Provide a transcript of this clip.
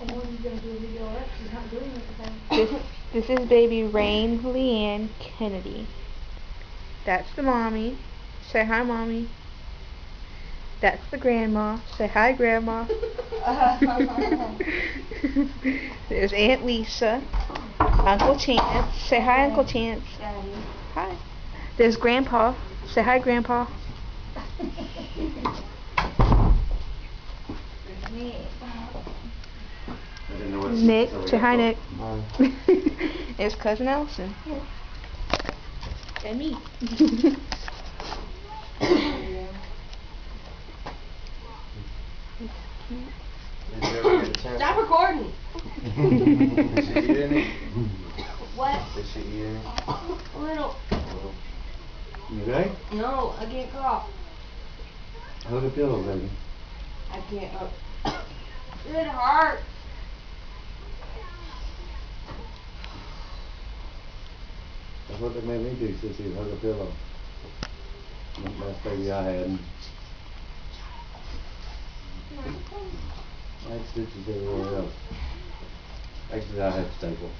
And when are you gonna do a video of her? She's not doing anything. This is baby Rain Leanne Kennedy. That's the mommy. Say hi, mommy. That's the grandma. Say hi, grandma. There's Aunt Lisa. Uncle Chance. Say hi, Uncle Chance. Daddy. Hi. There's Grandpa. Say hi, Grandpa. Nick. Say hi, Nick. There's Cousin Allison. And me. Stop recording. Did she eat any? What? Did she eat any? A little. You okay? No, I can't cough. Hug a pillow, baby. I can't. It hurts. That's what they made me do, sissy, hug a pillow. The best baby I had. I had stitches everywhere else. Actually, I had staples.